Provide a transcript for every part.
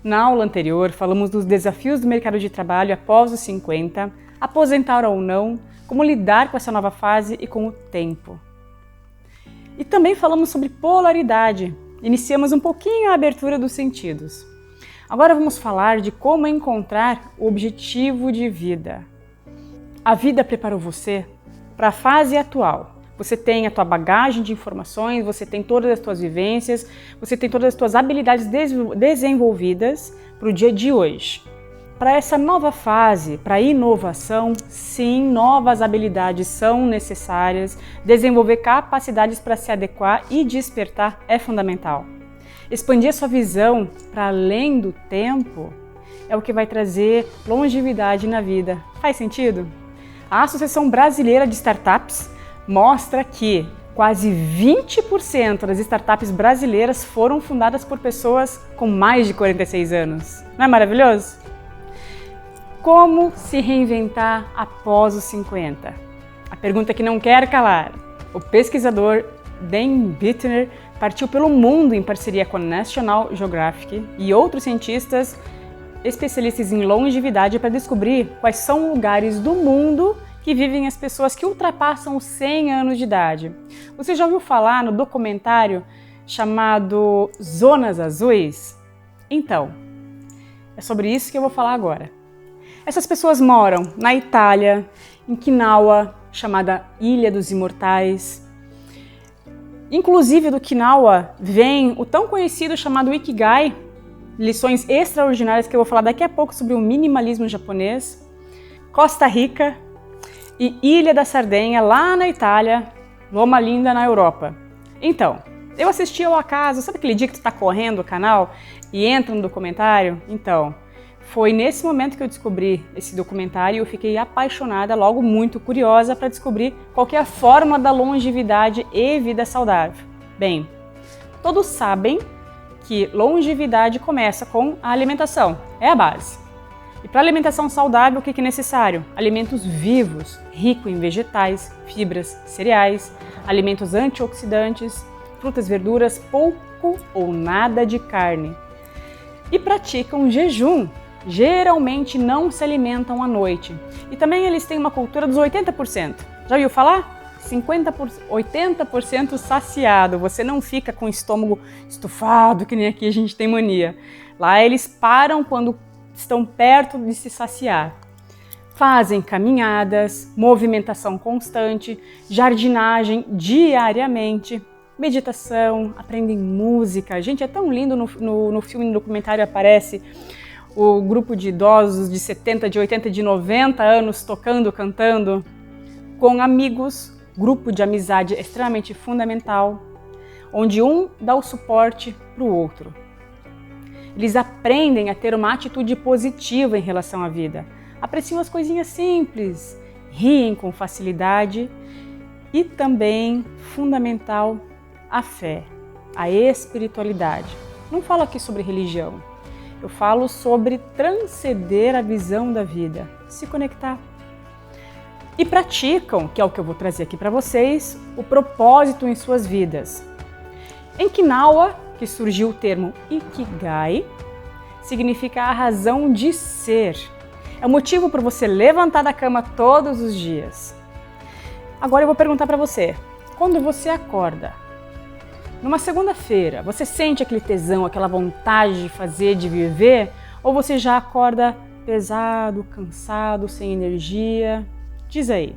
Na aula anterior, falamos dos desafios do mercado de trabalho após os 50, aposentar ou não, como lidar com essa nova fase e com o tempo. E também falamos sobre polaridade. Iniciamos um pouquinho a abertura dos sentidos. Agora vamos falar de como encontrar o objetivo de vida. A vida preparou você para a fase atual. Você tem a tua bagagem de informações, você tem todas as tuas vivências, você tem todas as tuas habilidades desenvolvidas para o dia de hoje. Para essa nova fase, para a inovação, sim, novas habilidades são necessárias, desenvolver capacidades para se adequar e despertar é fundamental. Expandir a sua visão para além do tempo é o que vai trazer longevidade na vida. Faz sentido? A Associação Brasileira de Startups mostra que quase 20% das startups brasileiras foram fundadas por pessoas com mais de 46 anos. Não é maravilhoso? Como se reinventar após os 50? A pergunta que não quer calar. O pesquisador Dan Bittner partiu pelo mundo em parceria com a National Geographic e outros cientistas especialistas em longevidade para descobrir quais são lugares do mundo que vivem as pessoas que ultrapassam os 100 anos de idade. Você já ouviu falar no documentário chamado Zonas Azuis? Então, é sobre isso que eu vou falar agora. Essas pessoas moram na Itália, em Okinawa, chamada Ilha dos Imortais. Inclusive do Okinawa vem o tão conhecido chamado Ikigai, lições extraordinárias que eu vou falar daqui a pouco sobre o minimalismo japonês. Costa Rica e Ilha da Sardenha, lá na Itália, Loma Linda, na Europa. Então, eu assisti ao acaso, sabe aquele dia que tu tá correndo o canal e entra no documentário? Então, foi nesse momento que eu descobri esse documentário e eu fiquei apaixonada, logo muito curiosa para descobrir qual que é a fórmula da longevidade e vida saudável. Bem, todos sabem que longevidade começa com a alimentação, é a base. E para alimentação saudável, o que é necessário? Alimentos vivos, ricos em vegetais, fibras, cereais, alimentos antioxidantes, frutas, verduras, pouco ou nada de carne. E praticam jejum. Geralmente não se alimentam à noite. E também eles têm uma cultura dos 80%. Já ouviu falar? 80% saciado. Você não fica com o estômago estufado, que nem aqui a gente tem mania. Lá eles param quando estão perto de se saciar. Fazem caminhadas, movimentação constante, jardinagem diariamente, meditação, aprendem música. Gente, é tão lindo no filme, no documentário aparece o grupo de idosos de 70, de 80, de 90 anos tocando, cantando, com amigos, grupo de amizade extremamente fundamental, onde um dá o suporte para o outro. Eles aprendem a ter uma atitude positiva em relação à vida, apreciam as coisinhas simples, riem com facilidade e também, fundamental, a fé, a espiritualidade. Não falo aqui sobre religião, eu falo sobre transcender a visão da vida, se conectar. E praticam, que é o que eu vou trazer aqui para vocês, o propósito em suas vidas. Em Okinawa, que surgiu o termo Ikigai, significa a razão de ser. É o motivo para você levantar da cama todos os dias. Agora eu vou perguntar para você, quando você acorda, numa segunda-feira, você sente aquele tesão, aquela vontade de fazer, de viver? Ou você já acorda pesado, cansado, sem energia? Diz aí.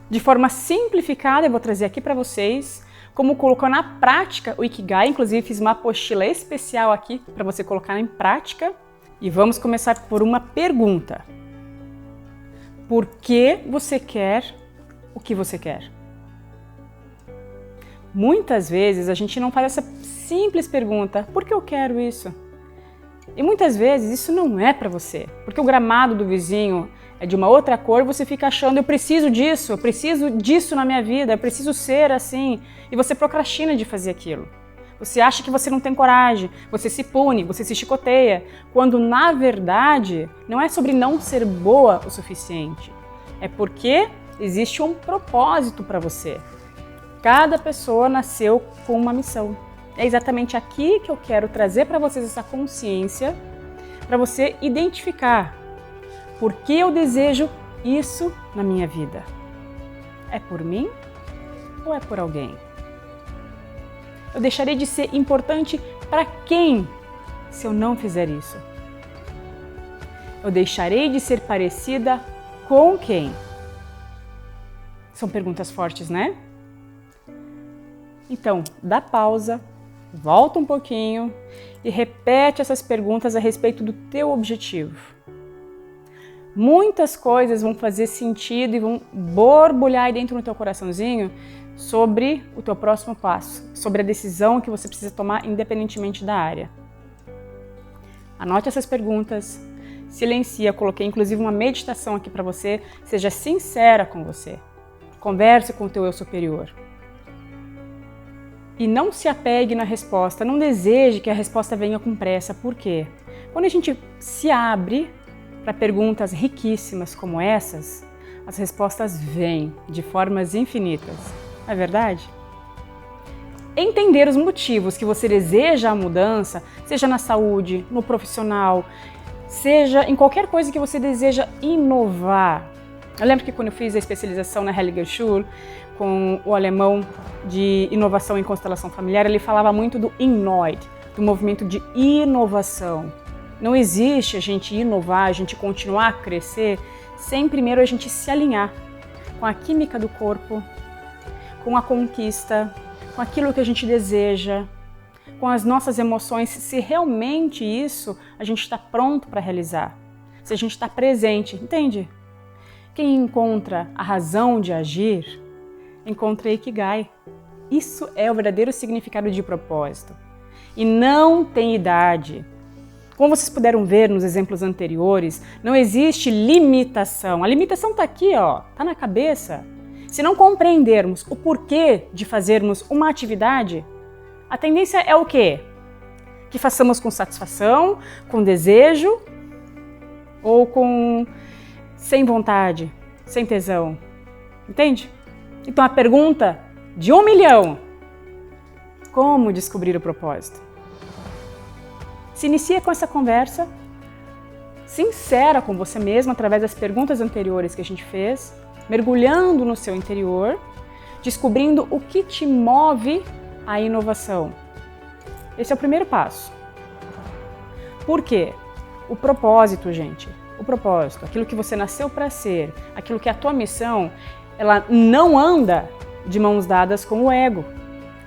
De forma simplificada, eu vou trazer aqui para vocês como colocar na prática o Ikigai. Inclusive fiz uma apostila especial aqui para você colocar em prática. E vamos começar por uma pergunta. Por que você quer o que você quer? Muitas vezes a gente não faz essa simples pergunta, por que eu quero isso? E muitas vezes isso não é para você, porque o gramado do vizinho é de uma outra cor, você fica achando, eu preciso disso na minha vida, eu preciso ser assim, e você procrastina de fazer aquilo. Você acha que você não tem coragem, você se pune, você se chicoteia, quando na verdade não é sobre não ser boa o suficiente, é porque existe um propósito para você. Cada pessoa nasceu com uma missão. É exatamente aqui que eu quero trazer para vocês essa consciência para você identificar por que eu desejo isso na minha vida. É por mim ou é por alguém? Eu deixarei de ser importante para quem se eu não fizer isso? Eu deixarei de ser parecida com quem? São perguntas fortes, né? Então, dá pausa, volta um pouquinho e repete essas perguntas a respeito do teu objetivo. Muitas coisas vão fazer sentido e vão borbulhar aí dentro do teu coraçãozinho sobre o teu próximo passo, sobre a decisão que você precisa tomar independentemente da área. Anote essas perguntas, silencia, coloquei inclusive uma meditação aqui para você, seja sincera com você, converse com o teu eu superior. E não se apegue na resposta, não deseje que a resposta venha com pressa. Por quê? Quando a gente se abre para perguntas riquíssimas como essas, as respostas vêm de formas infinitas. Não é verdade? Entender os motivos que você deseja a mudança, seja na saúde, no profissional, seja em qualquer coisa que você deseja inovar. Eu lembro que quando eu fiz a especialização na Hellinger Schule, com o alemão de inovação em constelação familiar, ele falava muito do Innoid, do movimento de inovação. Não existe a gente inovar, a gente continuar a crescer, sem primeiro a gente se alinhar com a química do corpo, com a conquista, com aquilo que a gente deseja, com as nossas emoções, se realmente isso a gente está pronto para realizar, se a gente está presente, entende? Quem encontra a razão de agir, encontra Ikigai. Isso é o verdadeiro significado de propósito. E não tem idade. Como vocês puderam ver nos exemplos anteriores, não existe limitação. A limitação está aqui, ó, está na cabeça. Se não compreendermos o porquê de fazermos uma atividade, a tendência é o quê? Que façamos com satisfação, com desejo ou sem vontade, sem tesão. Entende? Então a pergunta de 1 milhão: como descobrir o propósito? Se inicia com essa conversa sincera com você mesmo através das perguntas anteriores que a gente fez, mergulhando no seu interior, descobrindo o que te move à inovação. Esse é o primeiro passo. Por quê? O propósito, gente, o propósito, aquilo que você nasceu para ser, aquilo que é a tua missão, ela não anda de mãos dadas com o ego.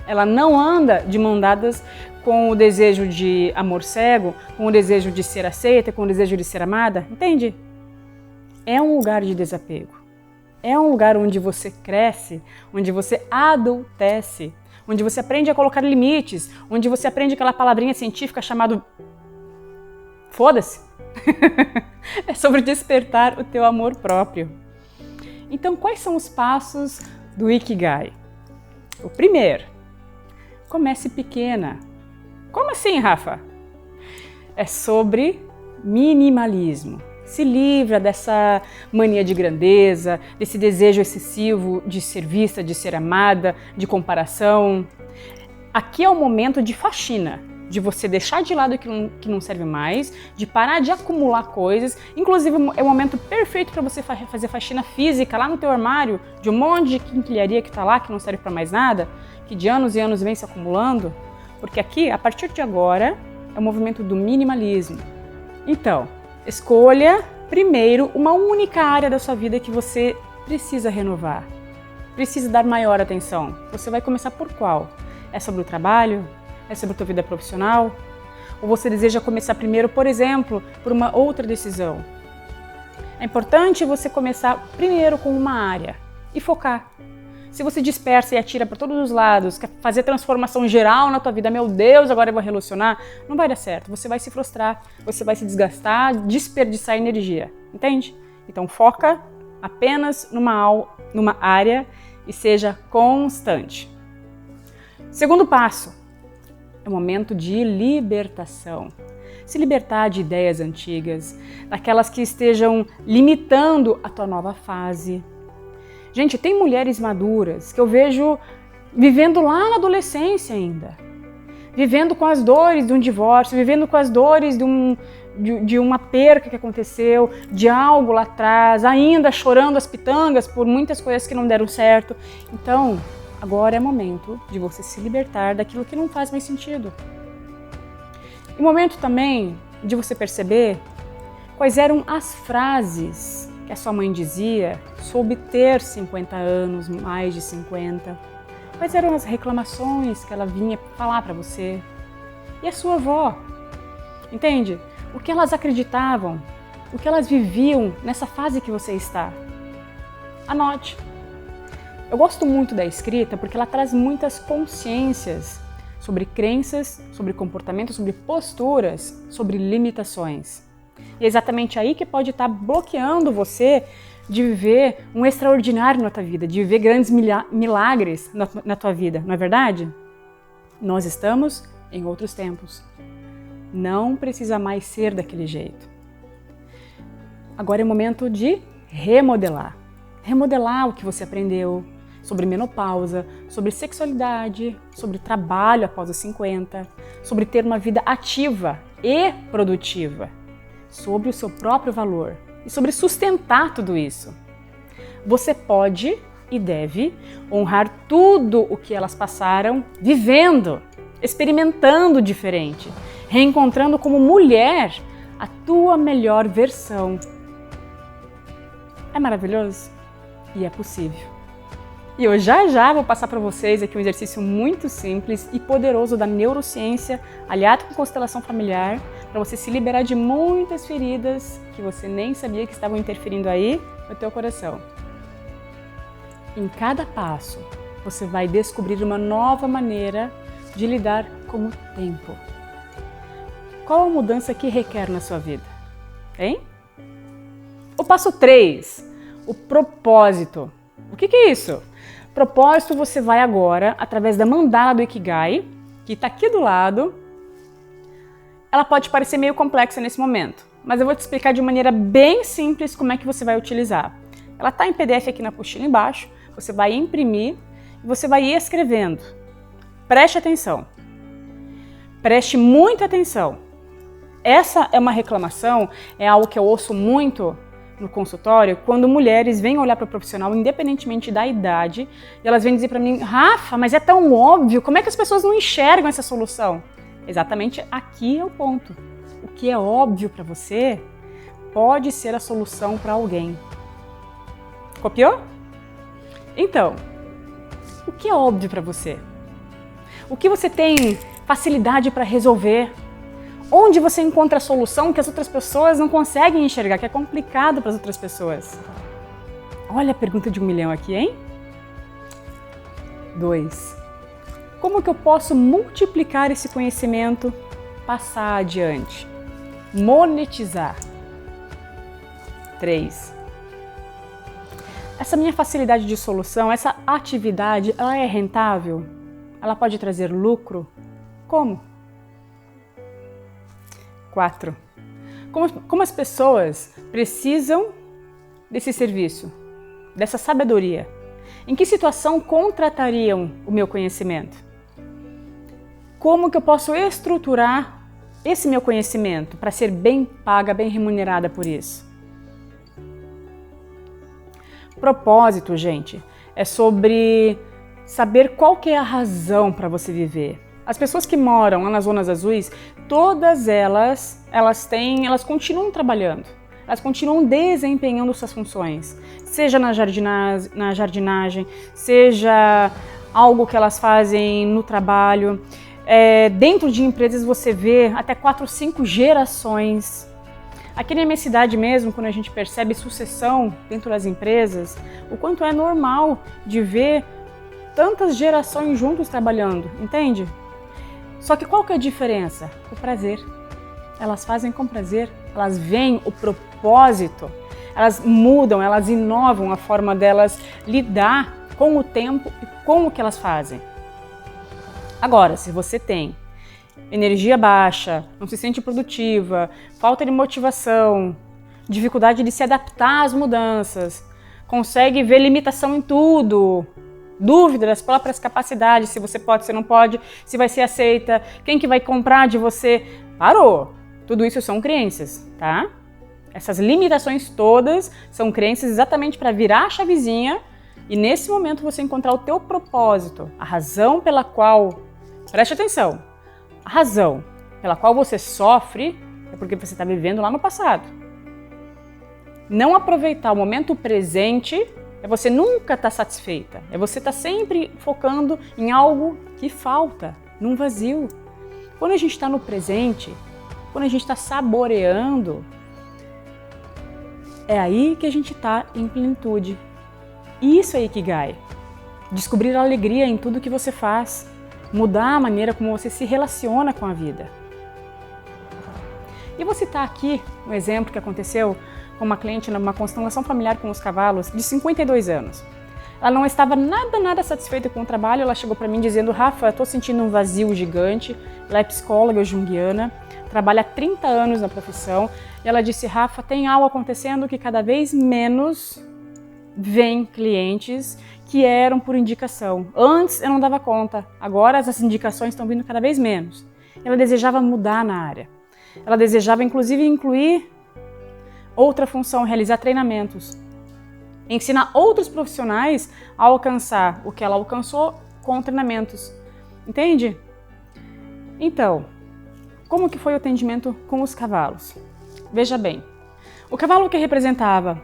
Ela não anda de mãos dadas com o desejo de amor cego, com o desejo de ser aceita, com o desejo de ser amada. Entende? É um lugar de desapego. É um lugar onde você cresce, onde você adultece, onde você aprende a colocar limites, onde você aprende aquela palavrinha científica chamada foda-se. É sobre despertar o teu amor próprio. Então, quais são os passos do Ikigai? O primeiro, comece pequena. Como assim, Rafa? É sobre minimalismo. Se livra dessa mania de grandeza, desse desejo excessivo de ser vista, de ser amada, de comparação. Aqui é o momento de faxina, de você deixar de lado que não serve mais, de parar de acumular coisas. Inclusive, é o momento perfeito para você fazer faxina física lá no teu armário, de um monte de quinquilharia que está lá, que não serve para mais nada, que de anos e anos vem se acumulando. Porque aqui, a partir de agora, é o movimento do minimalismo. Então, escolha primeiro uma única área da sua vida que você precisa renovar, precisa dar maior atenção. Você vai começar por qual? É sobre o trabalho? É sobre a tua vida profissional? Ou você deseja começar primeiro, por exemplo, por uma outra decisão? É importante você começar primeiro com uma área e focar. Se você dispersa e atira para todos os lados, quer fazer transformação geral na tua vida, meu Deus, agora eu vou revolucionar, não vai dar certo. Você vai se frustrar, você vai se desgastar, desperdiçar energia, entende? Então foca apenas numa área e seja constante. Segundo passo, é o momento de libertação. Se libertar de ideias antigas, daquelas que estejam limitando a tua nova fase. Gente, tem mulheres maduras que eu vejo vivendo lá na adolescência ainda. vivendo com as dores de um divórcio, vivendo com as dores de uma perca que aconteceu, de algo lá atrás, ainda chorando as pitangas por muitas coisas que não deram certo. Então, agora é momento de você se libertar daquilo que não faz mais sentido. E momento também de você perceber quais eram as frases que a sua mãe dizia sobre ter 50 anos, mais de 50. Quais eram as reclamações que ela vinha falar para você? E a sua avó? Entende? O que elas acreditavam, o que elas viviam nessa fase que você está. Anote. Eu gosto muito da escrita porque ela traz muitas consciências sobre crenças, sobre comportamentos, sobre posturas, sobre limitações. E é exatamente aí que pode estar bloqueando você de viver um extraordinário na tua vida, de viver grandes milagres na tua vida, não é verdade? Nós estamos em outros tempos. Não precisa mais ser daquele jeito. Agora é o momento de remodelar. Remodelar o que você aprendeu sobre menopausa, sobre sexualidade, sobre trabalho após os 50, sobre ter uma vida ativa e produtiva, sobre o seu próprio valor e sobre sustentar tudo isso. Você pode e deve honrar tudo o que elas passaram vivendo, experimentando diferente, reencontrando como mulher a tua melhor versão. É maravilhoso? E é possível. E eu já vou passar para vocês aqui um exercício muito simples e poderoso da neurociência, aliado com constelação familiar, para você se liberar de muitas feridas que você nem sabia que estavam interferindo aí no teu coração. Em cada passo, você vai descobrir uma nova maneira de lidar com o tempo. Qual a mudança que requer na sua vida? Hein? O passo 3, o propósito. O que é isso? Propósito você vai agora, através da mandala do Ikigai, que está aqui do lado. Ela pode parecer meio complexa nesse momento, mas eu vou te explicar de maneira bem simples como é que você vai utilizar. Ela está em PDF aqui na apostila embaixo, você vai imprimir e você vai ir escrevendo. Preste atenção. Preste muita atenção. Essa é uma reclamação, é algo que eu ouço muito no consultório, quando mulheres vêm olhar para o profissional, independentemente da idade, e elas vêm dizer para mim, Rafa, mas é tão óbvio, como é que as pessoas não enxergam essa solução? Exatamente aqui é o ponto. O que é óbvio para você pode ser a solução para alguém. Copiou? Então, o que é óbvio para você? O que você tem facilidade para resolver? Onde você encontra a solução que as outras pessoas não conseguem enxergar, que é complicado para as outras pessoas? Olha a pergunta de 1 milhão aqui, hein? 2. Como que eu posso multiplicar esse conhecimento, passar adiante, monetizar? 3. Essa minha facilidade de solução, essa atividade, ela é rentável? Ela pode trazer lucro? Como? 4. Como as pessoas precisam desse serviço, dessa sabedoria? Em que situação contratariam o meu conhecimento? Como que eu posso estruturar esse meu conhecimento para ser bem paga, bem remunerada por isso? Propósito, gente, é sobre saber qual que é a razão para você viver. As pessoas que moram lá nas zonas azuis, todas elas continuam trabalhando, elas continuam desempenhando suas funções, seja na jardinagem, seja algo que elas fazem no trabalho. Dentro de empresas você vê até 4 ou 5 gerações. Aqui na minha cidade mesmo, quando a gente percebe sucessão dentro das empresas, o quanto é normal de ver tantas gerações juntos trabalhando, entende? Só que qual que é a diferença? O prazer. Elas fazem com prazer, elas veem o propósito, elas mudam, elas inovam a forma delas lidar com o tempo e com o que elas fazem. Agora, se você tem energia baixa, não se sente produtiva, falta de motivação, dificuldade de se adaptar às mudanças, consegue ver limitação em tudo, dúvida das próprias capacidades, se você pode, se não pode, se vai ser aceita, quem que vai comprar de você. Parou! Tudo isso são crenças, tá? Essas limitações todas são crenças exatamente para virar a chavezinha e nesse momento você encontrar o teu propósito, a razão pela qual, preste atenção, a razão pela qual você sofre é porque você está vivendo lá no passado. Não aproveitar o momento presente é você nunca estar satisfeita, é você estar sempre focando em algo que falta, num vazio. Quando a gente está no presente, quando a gente está saboreando, é aí que a gente está em plenitude. Isso é Ikigai. Descobrir a alegria em tudo que você faz, mudar a maneira como você se relaciona com a vida. E vou citar aqui um exemplo que aconteceu com uma cliente numa constelação familiar com os cavalos de 52 anos. Ela não estava nada satisfeita com o trabalho, ela chegou para mim dizendo: Rafa, eu estou sentindo um vazio gigante. Ela é psicóloga junguiana, trabalha há 30 anos na profissão. E ela disse: Rafa, tem algo acontecendo que cada vez menos vem clientes que eram por indicação. Antes eu não dava conta, agora essas indicações estão vindo cada vez menos. Ela desejava mudar na área. Ela desejava inclusive incluir outra função, realizar treinamentos. Ensinar outros profissionais a alcançar o que ela alcançou com treinamentos. Entende? Então, como que foi o atendimento com os cavalos? Veja bem, o cavalo que representava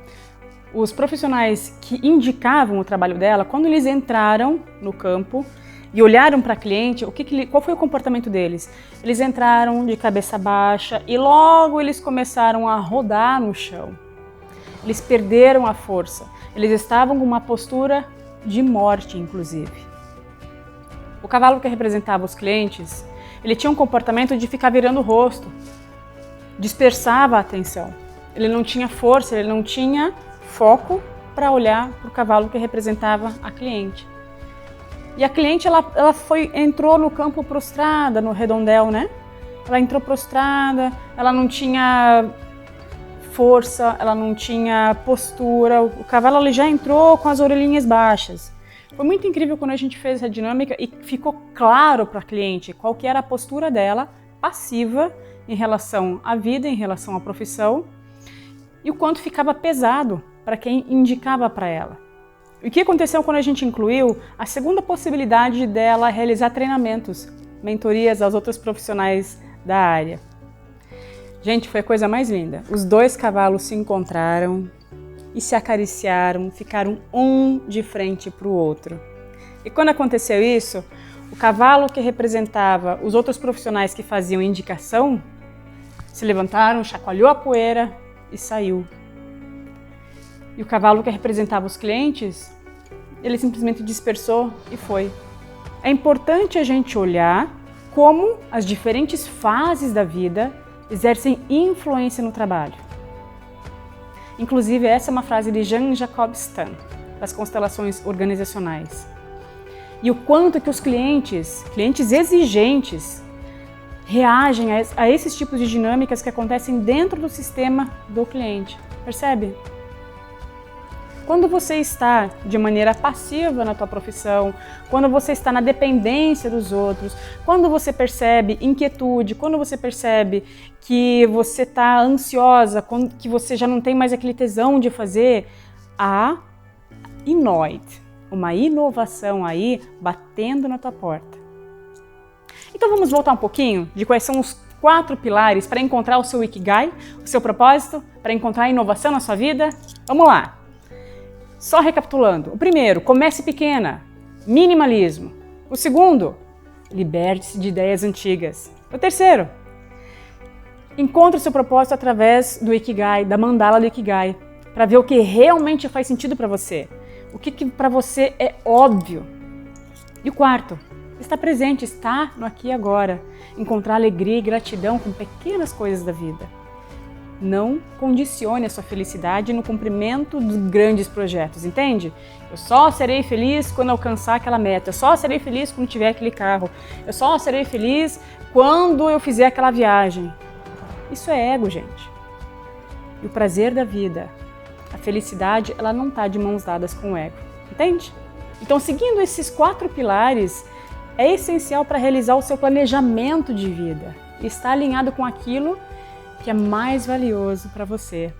os profissionais que indicavam o trabalho dela, quando eles entraram no campo e olharam para a cliente, qual foi o comportamento deles? Eles entraram de cabeça baixa e logo eles começaram a rodar no chão. Eles perderam a força. Eles estavam com uma postura de morte, inclusive. O cavalo que representava os clientes, ele tinha um comportamento de ficar virando o rosto, dispersava a atenção. Ele não tinha força, ele não tinha foco para olhar para o cavalo que representava a cliente. E a cliente, ela entrou no campo prostrada, no redondel, né? Ela entrou prostrada, ela não tinha força, ela não tinha postura. O cavalo ele já entrou com as orelhinhas baixas. Foi muito incrível quando a gente fez essa dinâmica e ficou claro para a cliente qual que era a postura dela, passiva, em relação à vida, em relação à profissão, e o quanto ficava pesado para quem indicava para ela. O que aconteceu quando a gente incluiu a segunda possibilidade dela realizar treinamentos, mentorias aos outros profissionais da área? Gente, foi a coisa mais linda. Os dois cavalos se encontraram e se acariciaram, ficaram um de frente para o outro. E quando aconteceu isso, o cavalo que representava os outros profissionais que faziam indicação se levantaram, chacoalhou a poeira e saiu. E o cavalo que representava os clientes, ele simplesmente dispersou e foi. É importante a gente olhar como as diferentes fases da vida exercem influência no trabalho. Inclusive, essa é uma frase de Jean-Jacques Stan, das constelações organizacionais. E o quanto que os clientes exigentes, reagem a esses tipos de dinâmicas que acontecem dentro do sistema do cliente. Percebe? Quando você está de maneira passiva na tua profissão, quando você está na dependência dos outros, quando você percebe inquietude, quando você percebe que você está ansiosa, que você já não tem mais aquele tesão de fazer, há uma inovação aí batendo na tua porta. Então vamos voltar um pouquinho de quais são os 4 pilares para encontrar o seu Ikigai, o seu propósito, para encontrar a inovação na sua vida? Vamos lá! Só recapitulando. O primeiro, comece pequena, minimalismo. O segundo, liberte-se de ideias antigas. O terceiro, encontre o seu propósito através do Ikigai, da mandala do Ikigai, para ver o que realmente faz sentido para você, o que para você é óbvio. E o quarto, estar presente, estar no aqui e agora, encontrar alegria e gratidão com pequenas coisas da vida. Não condicione a sua felicidade no cumprimento dos grandes projetos, entende? Eu só serei feliz quando alcançar aquela meta, eu só serei feliz quando tiver aquele carro, eu só serei feliz quando eu fizer aquela viagem. Isso é ego, gente. E o prazer da vida, a felicidade, ela não está de mãos dadas com o ego, entende? Então, seguindo esses 4 pilares, é essencial para realizar o seu planejamento de vida e estar alinhado com aquilo que é mais valioso para você.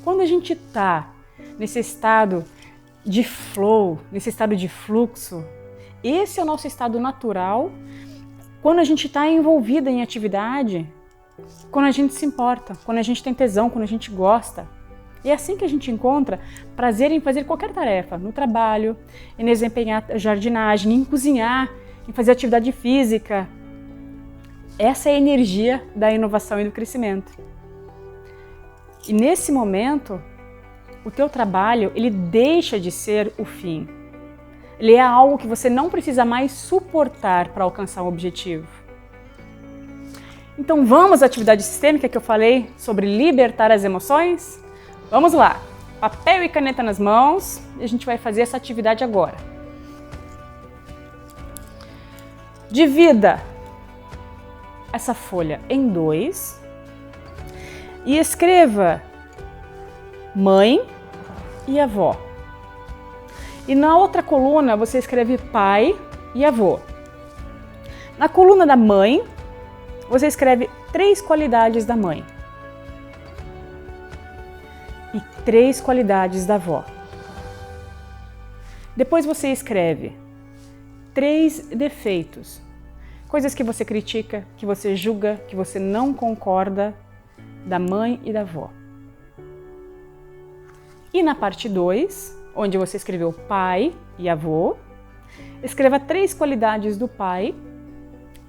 Quando a gente está nesse estado de flow, nesse estado de fluxo, esse é o nosso estado natural quando a gente está envolvida em atividade, quando a gente se importa, quando a gente tem tesão, quando a gente gosta. E é assim que a gente encontra prazer em fazer qualquer tarefa, no trabalho, em desempenhar jardinagem, em cozinhar, em fazer atividade física. Essa é a energia da inovação e do crescimento. E nesse momento, o teu trabalho, ele deixa de ser o fim. Ele é algo que você não precisa mais suportar para alcançar um objetivo. Então vamos à atividade sistêmica que eu falei sobre libertar as emoções? Vamos lá! Papel e caneta nas mãos e a gente vai fazer essa atividade agora. Divida essa folha em 2 e escreva mãe e avó. E na outra coluna você escreve pai e avô. Na coluna da mãe, você escreve 3 qualidades da mãe e 3 qualidades da avó. Depois você escreve 3 defeitos, coisas que você critica, que você julga, que você não concorda da mãe e da avó. E na parte 2, onde você escreveu pai e avô, escreva 3 qualidades do pai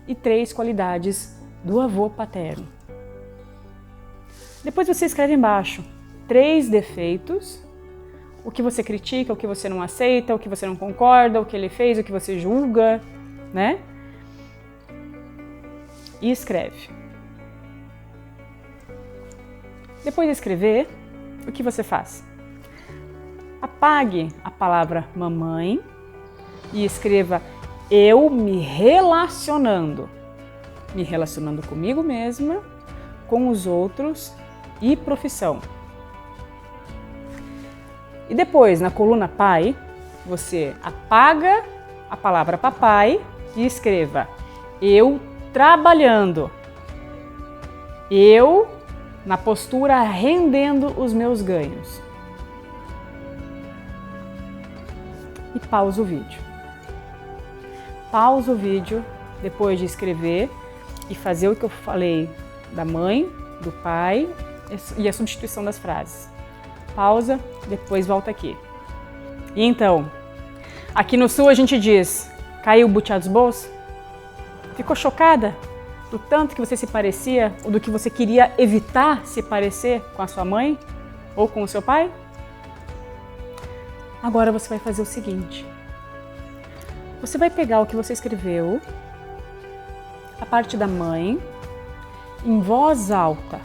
e 3 qualidades do avô paterno. Depois você escreve embaixo 3 defeitos, o que você critica, o que você não aceita, o que você não concorda, o que ele fez, o que você julga, né? E escreve. Depois de escrever, o que você faz? Apague a palavra mamãe e escreva eu me relacionando comigo mesma, com os outros e profissão. E depois, na coluna pai, você apaga a palavra papai e escreva eu trabalhando, eu na postura rendendo os meus ganhos. E pausa o vídeo. Pausa o vídeo depois de escrever e fazer o que eu falei da mãe, do pai e a substituição das frases. Pausa, depois volta aqui. E então, aqui no sul a gente diz, caiu o butiá dos bolsos? Ficou chocada do tanto que você se parecia ou do que você queria evitar se parecer com a sua mãe ou com o seu pai? Agora você vai fazer o seguinte. Você vai pegar o que você escreveu, a parte da mãe, em voz alta.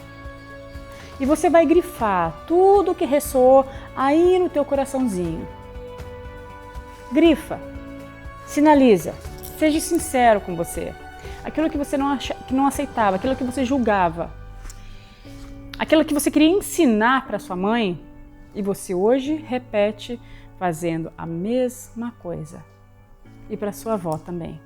E você vai grifar tudo que ressoou aí no teu coraçãozinho. Grifa, sinaliza, seja sincero com você. Aquilo que você não aceitava, aquilo que você julgava, aquilo que você queria ensinar para sua mãe e você hoje repete fazendo a mesma coisa. E para sua avó também.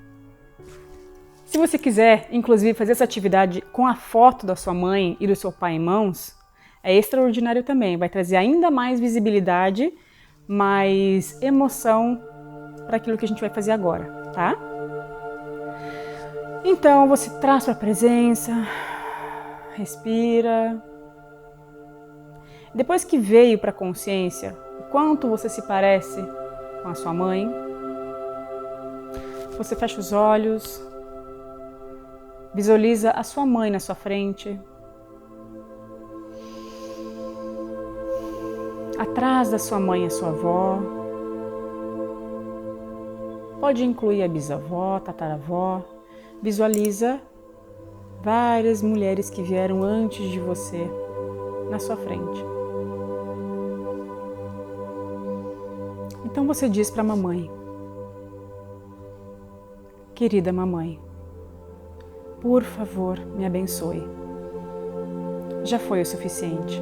Se você quiser, inclusive, fazer essa atividade com a foto da sua mãe e do seu pai em mãos, é extraordinário também. Vai trazer ainda mais visibilidade, mais emoção para aquilo que a gente vai fazer agora, tá? Então, você traz para a presença, respira. Depois que veio para a consciência o quanto você se parece com a sua mãe, você fecha os olhos, visualiza a sua mãe na sua frente. Atrás da sua mãe a sua avó. Pode incluir a bisavó, tataravó. Visualiza várias mulheres que vieram antes de você na sua frente. Então você diz para a mamãe: querida mamãe, por favor, me abençoe. Já foi o suficiente.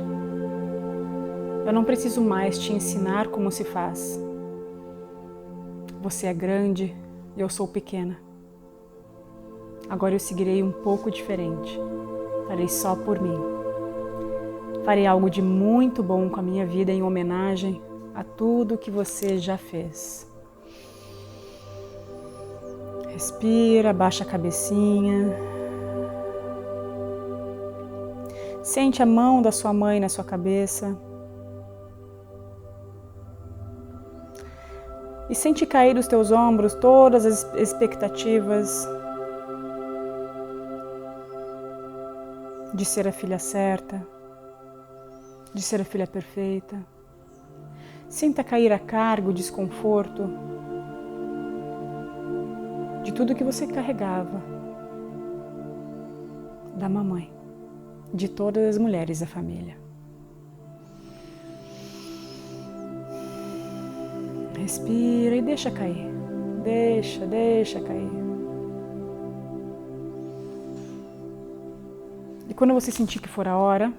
Eu não preciso mais te ensinar como se faz. Você é grande e eu sou pequena. Agora eu seguirei um pouco diferente. Farei só por mim. Farei algo de muito bom com a minha vida em homenagem a tudo que você já fez. Respira, abaixa a cabecinha. Sente a mão da sua mãe na sua cabeça. E sente cair dos teus ombros todas as expectativas de ser a filha certa, de ser a filha perfeita. Sinta cair a carga, o desconforto de tudo que você carregava da mamãe, de todas as mulheres da família. Respira e deixa cair. Deixa cair. E quando você sentir que for a hora,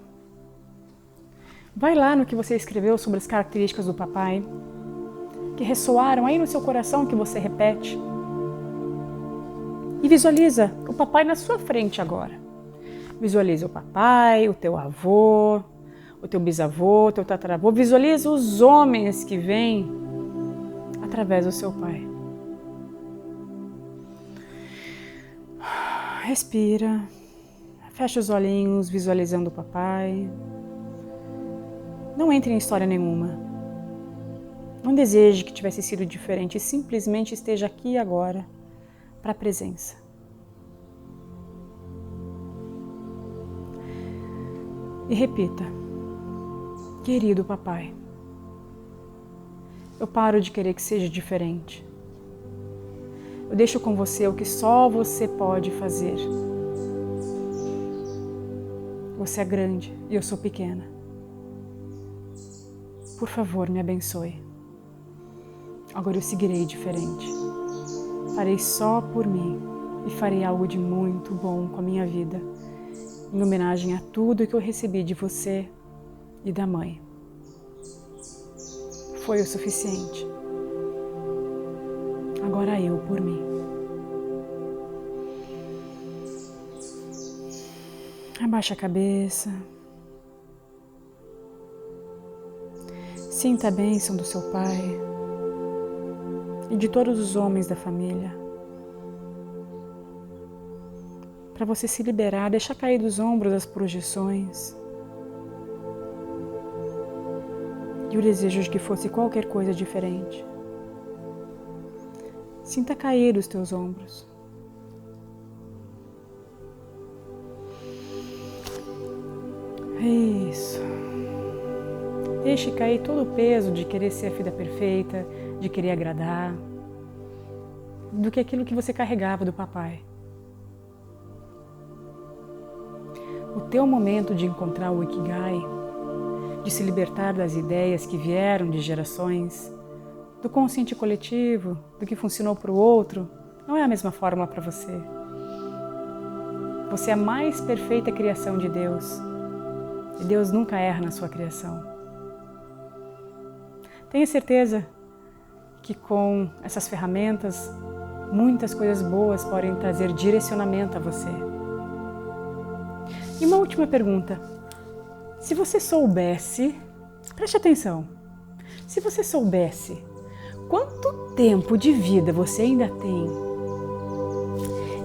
vai lá no que você escreveu sobre as características do papai, que ressoaram aí no seu coração, que você repete. E visualiza o papai na sua frente agora. Visualiza o papai, o teu avô, o teu bisavô, o teu tataravô. Visualiza os homens que vêm através do seu pai. Respira. Fecha os olhinhos, visualizando o papai. Não entre em história nenhuma. Não deseje que tivesse sido diferente. Simplesmente esteja aqui e agora, para a presença. E repita: querido papai, eu paro de querer que seja diferente. Eu deixo com você o que só você pode fazer. Você é grande e eu sou pequena. Por favor, me abençoe. Agora eu seguirei diferente. Farei só por mim e farei algo de muito bom com a minha vida, em homenagem a tudo que eu recebi de você e da mãe. Foi o suficiente. Agora eu por mim. Abaixa a cabeça. Sinta a bênção do seu pai e de todos os homens da família. Para você se liberar, deixar cair dos ombros as projeções e o desejo de que fosse qualquer coisa diferente. Sinta cair dos teus ombros. Isso. Deixe cair todo o peso de querer ser a filha perfeita, de querer agradar, do que aquilo que você carregava do papai. O teu momento de encontrar o Ikigai, de se libertar das ideias que vieram de gerações, do consciente coletivo, do que funcionou para o outro, não é a mesma forma para você. Você é a mais perfeita criação de Deus. E Deus nunca erra na sua criação. Tenha certeza que com essas ferramentas, muitas coisas boas podem trazer direcionamento a você. E uma última pergunta. Se você soubesse, preste atenção, se você soubesse quanto tempo de vida você ainda tem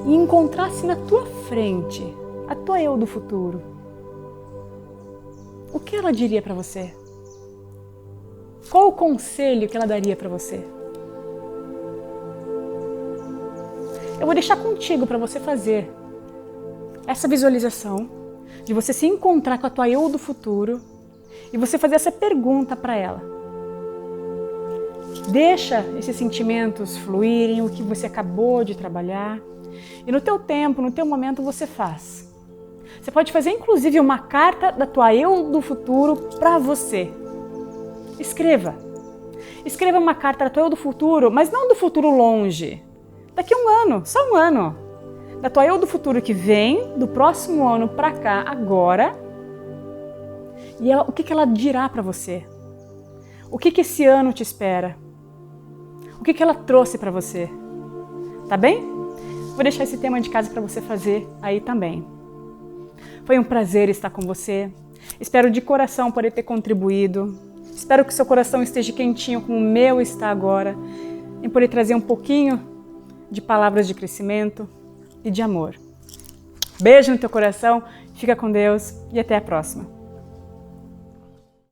e encontrasse na tua frente a tua eu do futuro, o que ela diria para você? Qual o conselho que ela daria para você? Eu vou deixar contigo para você fazer essa visualização de você se encontrar com a tua eu do futuro e você fazer essa pergunta para ela. Deixa esses sentimentos fluírem, o que você acabou de trabalhar, e no teu tempo, no teu momento você faz. Você pode fazer inclusive uma carta da tua eu do futuro para você. Escreva. Escreva uma carta da tua eu do futuro, mas não do futuro longe. Daqui a um ano, só um ano. Da tua eu do futuro que vem, do próximo ano para cá, agora. E o que ela dirá para você? O que esse ano te espera? O que ela trouxe para você? Tá bem? Vou deixar esse tema de casa para você fazer aí também. Foi um prazer estar com você. Espero de coração poder ter contribuído. Espero que seu coração esteja quentinho como o meu está agora, em poder trazer um pouquinho de palavras de crescimento e de amor. Beijo no teu coração, fica com Deus e até a próxima.